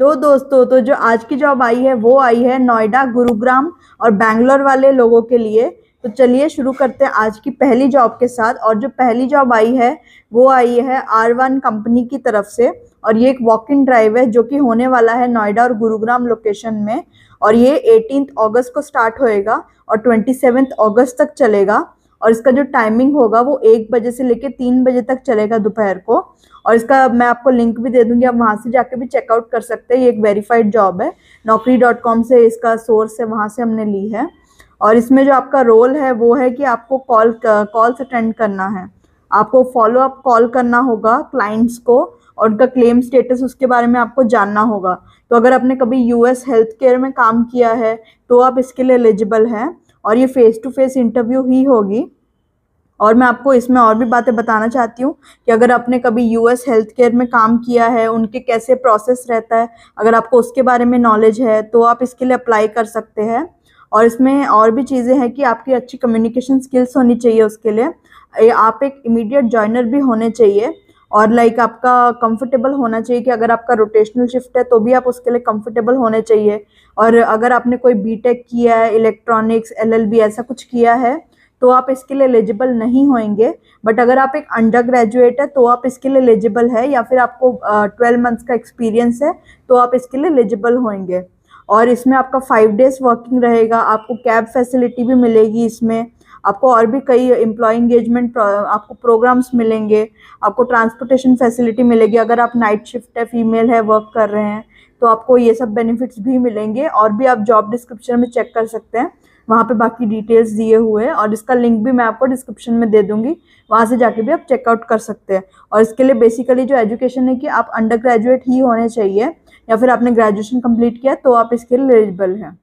लो दोस्तों, तो जो आज की जॉब आई है वो आई है नोएडा, गुरुग्राम और बैंगलोर वाले लोगों के लिए। तो चलिए शुरू करते हैं आज की पहली जॉब के साथ। और जो पहली जॉब आई है वो आई है R1 कंपनी की तरफ से। और ये एक वॉक इन ड्राइव है जो कि होने वाला है नोएडा और गुरुग्राम लोकेशन में। और ये 18 अगस्त को स्टार्ट होएगा और 27 अगस्त तक चलेगा। और इसका जो टाइमिंग होगा वो 1 बजे से लेकर 3 बजे तक चलेगा दोपहर को। और इसका मैं आपको लिंक भी दे दूंगी, आप वहां से जाके भी चेकआउट कर सकते हैं। ये एक वेरीफाइड जॉब है, naukri.com से इसका सोर्स है, वहां से हमने ली है। और इसमें जो आपका रोल है वो है कि आपको कॉल्स अटेंड करना है, आपको फॉलो अप कॉल करना होगा क्लाइंट्स को, और उनका क्लेम स्टेटस उसके बारे में आपको जानना होगा। तो अगर आपने कभी यूएस हेल्थ केयर में काम किया है तो आप इसके लिए एलिजिबल हैं। और ये फेस टू फेस इंटरव्यू ही होगी। और मैं आपको इसमें और भी बातें बताना चाहती हूँ कि अगर आपने कभी यूएस हेल्थ केयर में काम किया है, उनके कैसे प्रोसेस रहता है, अगर आपको उसके बारे में नॉलेज है तो आप इसके लिए अप्लाई कर सकते हैं। और इसमें और भी चीज़ें हैं कि आपकी अच्छी कम्युनिकेशन स्किल्स होनी चाहिए उसके लिए। आप एक इमीडिएट जॉइनर भी होने चाहिए। और आपका कंफर्टेबल होना चाहिए कि अगर आपका रोटेशनल शिफ्ट है तो भी आप उसके लिए कंफर्टेबल होने चाहिए। और अगर आपने कोई बीटेक किया है, इलेक्ट्रॉनिक्स, एलएलबी ऐसा कुछ किया है तो आप इसके लिए एलिजिबल नहीं होंगे। बट अगर आप एक अंडर ग्रेजुएट है तो आप इसके लिए एलिजिबल है, या फिर आपको 12 मंथ्स का एक्सपीरियंस है तो आप इसके लिए एलिजिबल होंगे। और इसमें आपका 5 डेज वर्किंग रहेगा, आपको कैब फैसिलिटी भी मिलेगी इसमें, आपको और भी कई एम्प्लॉय इंगेजमेंट आपको प्रोग्राम्स मिलेंगे, आपको ट्रांसपोर्टेशन फैसिलिटी मिलेगी। अगर आप नाइट शिफ्ट है, फीमेल है, वर्क कर रहे हैं तो आपको ये सब बेनिफिट्स भी मिलेंगे। और भी आप जॉब डिस्क्रिप्शन में चेक कर सकते हैं, वहाँ पे बाकी डिटेल्स दिए हुए हैं। और इसका लिंक भी मैं आपको डिस्क्रिप्शन में दे दूंगी, वहाँ से जाके भी आप चेकआउट कर सकते हैं। और इसके लिए बेसिकली जो एजुकेशन है कि आप अंडर ग्रेजुएट ही होने चाहिए, या फिर आपने ग्रेजुएशन कंप्लीट किया तो आप इसके लिए एलिजिबल हैं।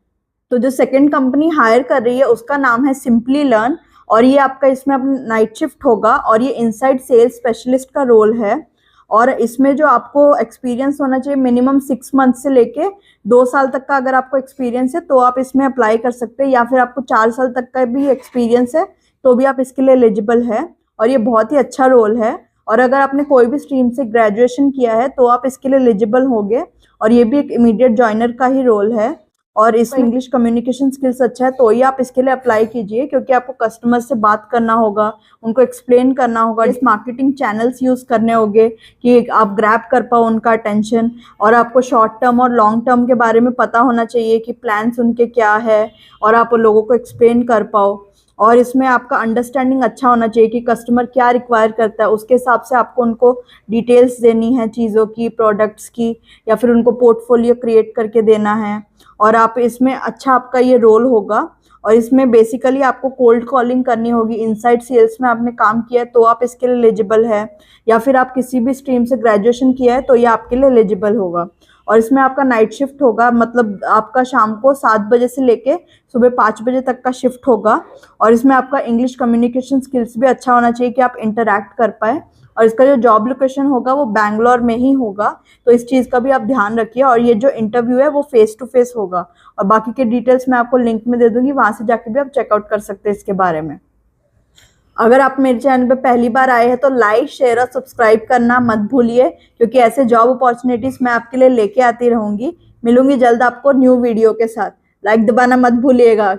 तो जो सेकंड कंपनी हायर कर रही है उसका नाम है सिंपली लर्न। और ये आपका इसमें अपना नाइट शिफ्ट होगा, और ये इनसाइड सेल्स स्पेशलिस्ट का रोल है। और इसमें जो आपको एक्सपीरियंस होना चाहिए मिनिमम 6 मंथ से लेके 2 साल तक का, अगर आपको एक्सपीरियंस है तो आप इसमें अप्लाई कर सकते हैं। या फिर आपको 4 साल तक का भी एक्सपीरियंस है तो भी आप इसके लिए एलिजिबल है। और ये बहुत ही अच्छा रोल है। और अगर आपने कोई भी स्ट्रीम से ग्रेजुएशन किया है तो आप इसके लिए एलिजिबल होंगे। और ये भी एक इमीडिएट जॉइनर का ही रोल है। और इसमें इंग्लिश कम्युनिकेशन स्किल्स अच्छा है तो ही आप इसके लिए अप्लाई कीजिए, क्योंकि आपको कस्टमर से बात करना होगा, उनको एक्सप्लेन करना होगा, इस मार्केटिंग चैनल्स यूज़ करने होंगे कि आप ग्रैब कर पाओ उनका अटेंशन। और आपको शॉर्ट टर्म और लॉन्ग टर्म के बारे में पता होना चाहिए कि प्लान्स उनके क्या है, और आप लोगों को एक्सप्लेन कर पाओ। और इसमें आपका अंडरस्टैंडिंग अच्छा होना चाहिए कि कस्टमर क्या रिक्वायर करता है, उसके हिसाब से आपको उनको डिटेल्स देनी है चीज़ों की, प्रोडक्ट्स की, या फिर उनको पोर्टफोलियो क्रिएट करके देना है। और आप इसमें अच्छा आपका ये रोल होगा। और इसमें बेसिकली आपको कोल्ड कॉलिंग करनी होगी। इनसाइड सेल्स में आपने काम किया है तो आप इसके लिए एलिजिबल है, या फिर आप किसी भी स्ट्रीम से ग्रेजुएशन किया है तो ये आपके लिए एलिजिबल होगा। और इसमें आपका नाइट शिफ्ट होगा, मतलब आपका शाम को 7 बजे से लेके सुबह 5 बजे तक का शिफ्ट होगा। और इसमें आपका इंग्लिश कम्युनिकेशन स्किल्स भी अच्छा होना चाहिए कि आप इंटरैक्ट कर पाए। और इसका जो जॉब लोकेशन होगा वो बैंगलोर में ही होगा, तो इस चीज़ का भी आप ध्यान रखिए। और ये जो इंटरव्यू है वो फेस टू फेस होगा। और बाकी के डिटेल्स मैं आपको लिंक में दे दूंगी, वहाँ से जाके भी आप चेकआउट कर सकते हैं इसके बारे में। अगर आप मेरे चैनल पे पहली बार आए हैं तो लाइक, शेयर और सब्सक्राइब करना मत भूलिए, क्योंकि ऐसे जॉब अपॉर्चुनिटीज़ मैं आपके लिए लेके आती रहूँगी। मिलूंगी जल्द आपको न्यू वीडियो के साथ। लाइक दबाना मत भूलिएगा।